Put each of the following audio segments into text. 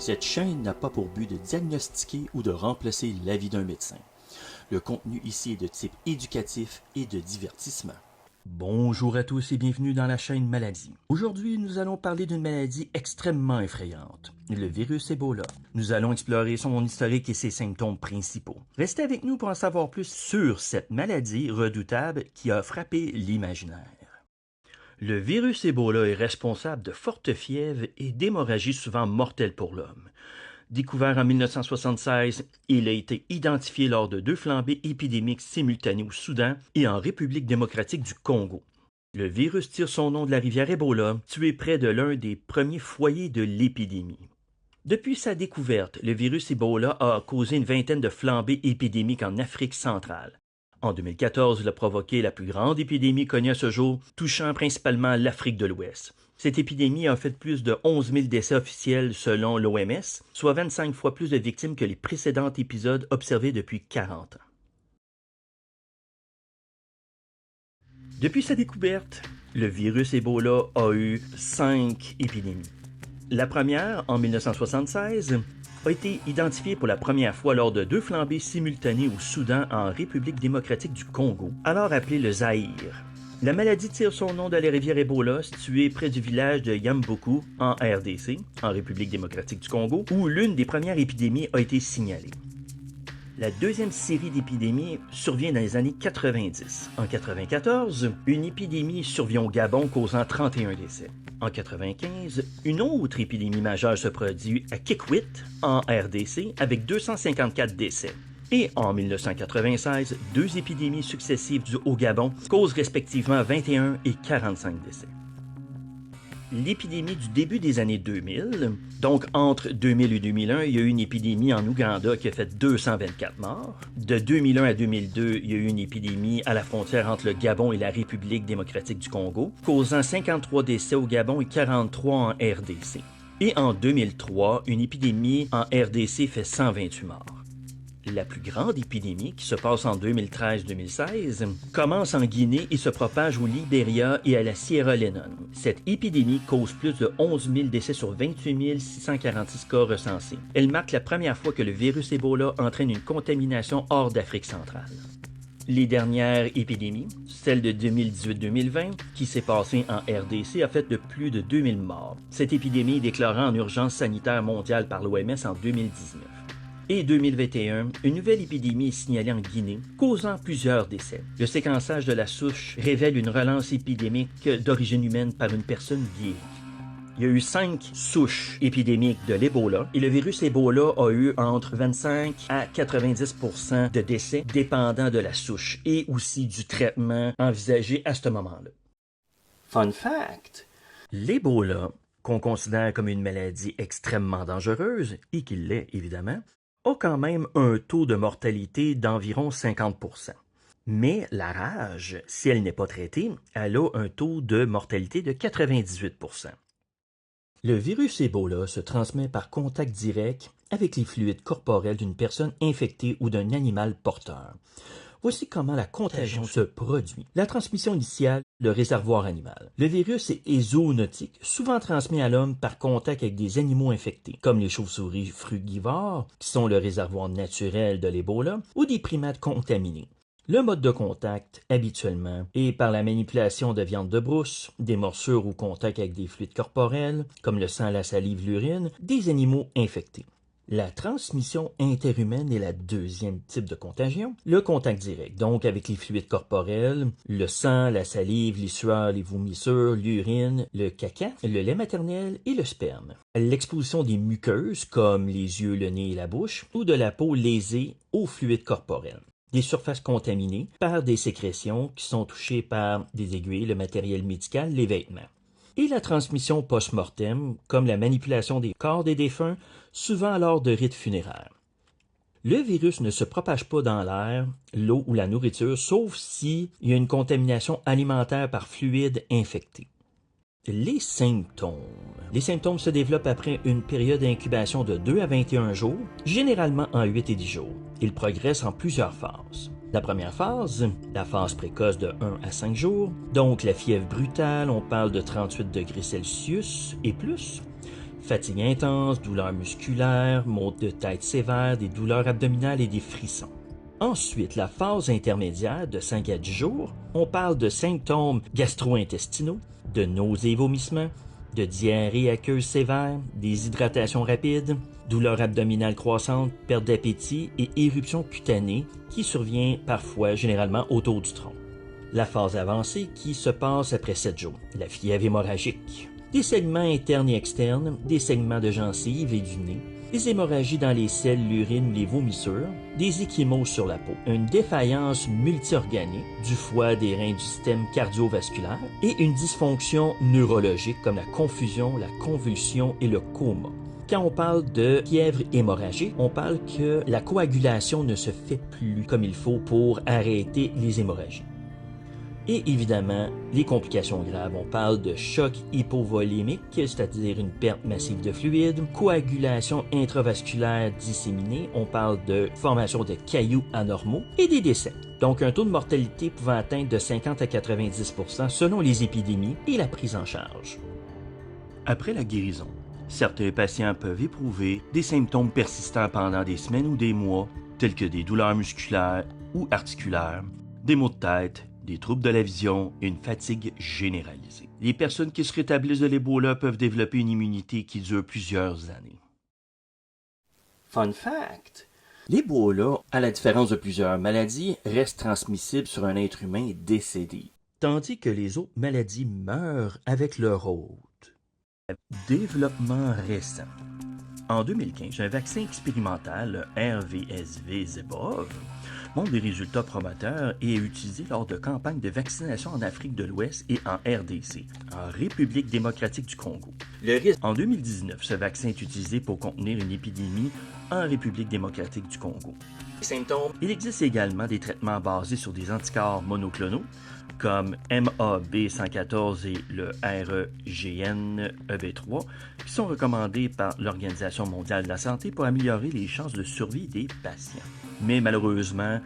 Cette chaîne n'a pas pour but de diagnostiquer ou de remplacer l'avis d'un médecin. Le contenu ici est de type éducatif et de divertissement. Bonjour à tous et bienvenue dans la chaîne Maladie. Aujourd'hui, nous allons parler d'une maladie extrêmement effrayante, le virus Ebola. Nous allons explorer son historique et ses symptômes principaux. Restez avec nous pour en savoir plus sur cette maladie redoutable qui a frappé l'imaginaire. Le virus Ebola est responsable de fortes fièvres et d'hémorragies souvent mortelles pour l'homme. Découvert en 1976, il a été identifié lors de 2 flambées épidémiques simultanées au Soudan et en République démocratique du Congo. Le virus tire son nom de la rivière Ebola, tué près de l'un des premiers foyers de l'épidémie. Depuis sa découverte, le virus Ebola a causé une vingtaine de flambées épidémiques en Afrique centrale. En 2014, il a provoqué la plus grande épidémie connue à ce jour, touchant principalement l'Afrique de l'Ouest. Cette épidémie a fait plus de 11 000 décès officiels selon l'OMS, soit 25 fois plus de victimes que les précédents épisodes observés depuis 40 ans. Depuis sa découverte, le virus Ebola a eu 5 épidémies. La première, en 1976, a été identifiée pour la première fois lors de 2 flambées simultanées au Soudan en République démocratique du Congo, alors appelée le Zaïre. La maladie tire son nom de la rivière Ebola, située près du village de Yambuku, en RDC, en République démocratique du Congo, où l'une des premières épidémies a été signalée. La deuxième série d'épidémies survient dans les années 90. En 1994, une épidémie survient au Gabon causant 31 décès. En 1995, une autre épidémie majeure se produit à Kikwit, en RDC, avec 254 décès. Et en 1996, 2 épidémies successives au Gabon causent respectivement 21 et 45 décès. L'épidémie du début des années 2000, donc entre 2000 et 2001, il y a eu une épidémie en Ouganda qui a fait 224 morts. De 2001 à 2002, il y a eu une épidémie à la frontière entre le Gabon et la République démocratique du Congo, causant 53 décès au Gabon et 43 en RDC. Et en 2003, une épidémie en RDC fait 128 morts. La plus grande épidémie, qui se passe en 2013-2016, commence en Guinée et se propage au Libéria et à la Sierra Leone. Cette épidémie cause plus de 11 000 décès sur 28 646 cas recensés. Elle marque la première fois que le virus Ebola entraîne une contamination hors d'Afrique centrale. Les dernières épidémies, celle de 2018-2020, qui s'est passée en RDC, a fait de plus de 2000 morts. Cette épidémie est déclarée en urgence sanitaire mondiale par l'OMS en 2019. Et 2021, une nouvelle épidémie est signalée en Guinée, causant plusieurs décès. Le séquençage de la souche révèle une relance épidémique d'origine humaine par une personne guérie. Il y a eu 5 souches épidémiques de l'Ebola et le virus Ebola a eu entre 25 à 90% de décès dépendant de la souche et aussi du traitement envisagé à ce moment-là. Fun fact! L'Ebola, qu'on considère comme une maladie extrêmement dangereuse, et qu'il l'est évidemment, a quand même un taux de mortalité d'environ 50%. Mais la rage, si elle n'est pas traitée, elle a un taux de mortalité de 98%. Le virus Ebola se transmet par contact direct avec les fluides corporels d'une personne infectée ou d'un animal porteur. Voici comment la contagion se produit. La transmission initiale, le réservoir animal. Le virus est zoonotique, souvent transmis à l'homme par contact avec des animaux infectés, comme les chauves-souris frugivores, qui sont le réservoir naturel de l'Ebola, ou des primates contaminés. Le mode de contact, habituellement, est par la manipulation de viande de brousse, des morsures ou contact avec des fluides corporels, comme le sang, la salive, l'urine, des animaux infectés. La transmission interhumaine est la deuxième type de contagion. Le contact direct, donc avec les fluides corporels, le sang, la salive, les sueurs, les vomissures, l'urine, le caca, le lait maternel et le sperme. L'exposition des muqueuses, comme les yeux, le nez et la bouche, ou de la peau lésée aux fluides corporels. Des surfaces contaminées par des sécrétions qui sont touchées par des aiguilles, le matériel médical, les vêtements. Et la transmission post-mortem, comme la manipulation des corps des défunts, souvent lors de rites funéraires. Le virus ne se propage pas dans l'air, l'eau ou la nourriture, sauf s'il y a une contamination alimentaire par fluide infecté. Les symptômes. Les symptômes se développent après une période d'incubation de 2 à 21 jours, généralement en 8 et 10 jours. Ils progressent en plusieurs phases. La première phase, la phase précoce de 1 à 5 jours, donc la fièvre brutale, on parle de 38 degrés Celsius et plus. fatigue intense, douleurs musculaires, maux de tête sévères, des douleurs abdominales et des frissons. Ensuite, la phase intermédiaire de 5 à 10 jours, on parle de symptômes gastro-intestinaux, de nausées et vomissements, de diarrhée aqueuse sévère, déshydratation rapide, douleurs abdominales croissantes, perte d'appétit et éruption cutanée qui survient parfois généralement autour du tronc. La phase avancée qui se passe après 7 jours, la fièvre hémorragique, des saignements internes et externes, des saignements de gencives et du nez, des hémorragies dans les selles, l'urine ou les vomissures, des ecchymoses sur la peau, une défaillance multiorganique du foie, des reins, du système cardiovasculaire et une dysfonction neurologique comme la confusion, la convulsion et le coma. Quand on parle de fièvre hémorragique, on parle que la coagulation ne se fait plus comme il faut pour arrêter les hémorragies. Et évidemment, les complications graves, on parle de choc hypovolémique, c'est-à-dire une perte massive de fluide, coagulation intravasculaire disséminée, on parle de formation de cailloux anormaux et des décès. Donc un taux de mortalité pouvant atteindre de 50 à 90% selon les épidémies et la prise en charge. Après la guérison, certains patients peuvent éprouver des symptômes persistants pendant des semaines ou des mois, tels que des douleurs musculaires ou articulaires, des maux de tête, des troubles de la vision et une fatigue généralisée. Les personnes qui se rétablissent de l'Ebola peuvent développer une immunité qui dure plusieurs années. Fun fact! L'Ebola, à la différence de plusieurs maladies, reste transmissible sur un être humain décédé, tandis que les autres maladies meurent avec leur hôte. Développement récent. En 2015, un vaccin expérimental, le RVSV-ZEBOV, montre des résultats prometteurs et est utilisé lors de campagnes de vaccination en Afrique de l'Ouest et en RDC, en République démocratique du Congo. En 2019, ce vaccin est utilisé pour contenir une épidémie en République démocratique du Congo. Symptômes. Il existe également des traitements basés sur des anticorps monoclonaux, comme MAB114 et le REGN-EB3, qui sont recommandés par l'Organisation mondiale de la santé pour améliorer les chances de survie des patients. Mais malheureusement,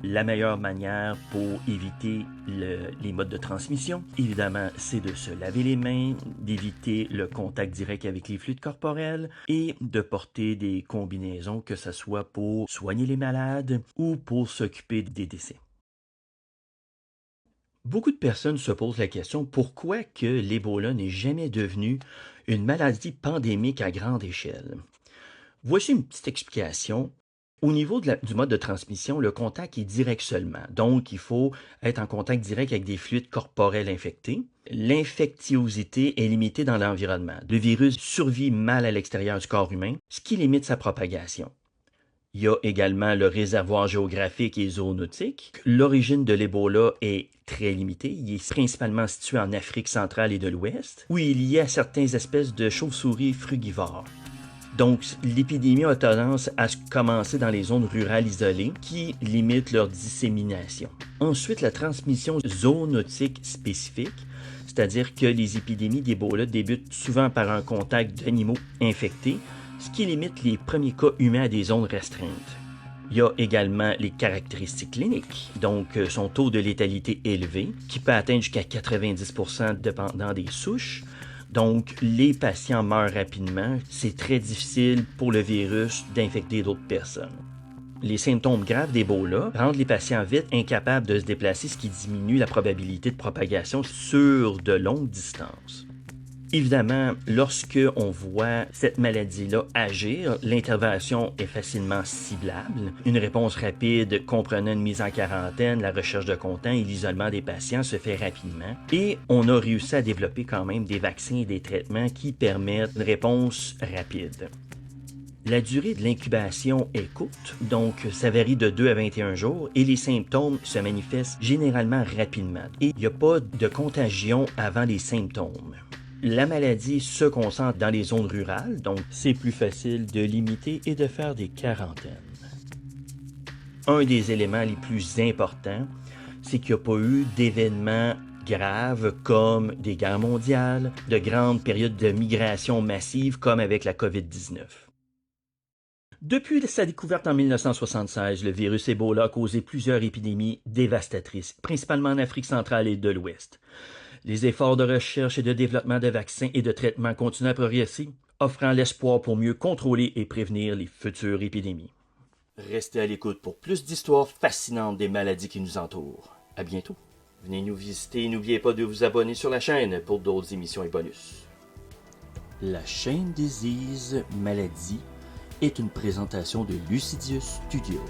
la meilleure manière pour éviter les modes de transmission, évidemment, c'est de se laver les mains, d'éviter le contact direct avec les fluides corporels et de porter des combinaisons, que ce soit pour soigner les malades ou pour s'occuper des décès. Beaucoup de personnes se posent la question pourquoi que l'Ebola n'est jamais devenu une maladie pandémique à grande échelle. Voici une petite explication. Au niveau du mode de transmission, le contact est direct seulement. Donc, il faut être en contact direct avec des fluides corporels infectés. L'infectiosité est limitée dans l'environnement. Le virus survit mal à l'extérieur du corps humain, ce qui limite sa propagation. Il y a également le réservoir géographique et zoonotique. L'origine de l'Ebola est très limitée. Il est principalement situé en Afrique centrale et de l'Ouest, où il y a certaines espèces de chauves-souris frugivores. Donc, l'épidémie a tendance à commencer dans les zones rurales isolées qui limitent leur dissémination. Ensuite, la transmission zoonotique spécifique, c'est-à-dire que les épidémies d'Ebola débutent souvent par un contact d'animaux infectés, ce qui limite les premiers cas humains à des zones restreintes. Il y a également les caractéristiques cliniques, donc son taux de létalité élevé, qui peut atteindre jusqu'à 90% dépendant des souches. Donc, les patients meurent rapidement. C'est très difficile pour le virus d'infecter d'autres personnes. Les symptômes graves d'Ebola rendent les patients vite incapables de se déplacer, ce qui diminue la probabilité de propagation sur de longues distances. Évidemment, lorsque on voit cette maladie-là agir, l'intervention est facilement ciblable. Une réponse rapide comprenant une mise en quarantaine, la recherche de contacts et l'isolement des patients se fait rapidement. Et on a réussi à développer quand même des vaccins et des traitements qui permettent une réponse rapide. La durée de l'incubation est courte, donc ça varie de 2 à 21 jours et les symptômes se manifestent généralement rapidement. Et il n'y a pas de contagion avant les symptômes. La maladie se concentre dans les zones rurales, donc c'est plus facile de limiter et de faire des quarantaines. Un des éléments les plus importants, c'est qu'il n'y a pas eu d'événements graves comme des guerres mondiales, de grandes périodes de migration massive comme avec la COVID-19. Depuis sa découverte en 1976, le virus Ebola a causé plusieurs épidémies dévastatrices, principalement en Afrique centrale et de l'Ouest. Les efforts de recherche et de développement de vaccins et de traitements continuent à progresser. offrant l'espoir pour mieux contrôler et prévenir les futures épidémies. Restez à l'écoute pour plus d'histoires fascinantes des maladies qui nous entourent. À bientôt. Venez nous visiter et n'oubliez pas de vous abonner sur la chaîne pour d'autres émissions et bonus. La chaîne Disease Maladie est une présentation de Lucidius Studio.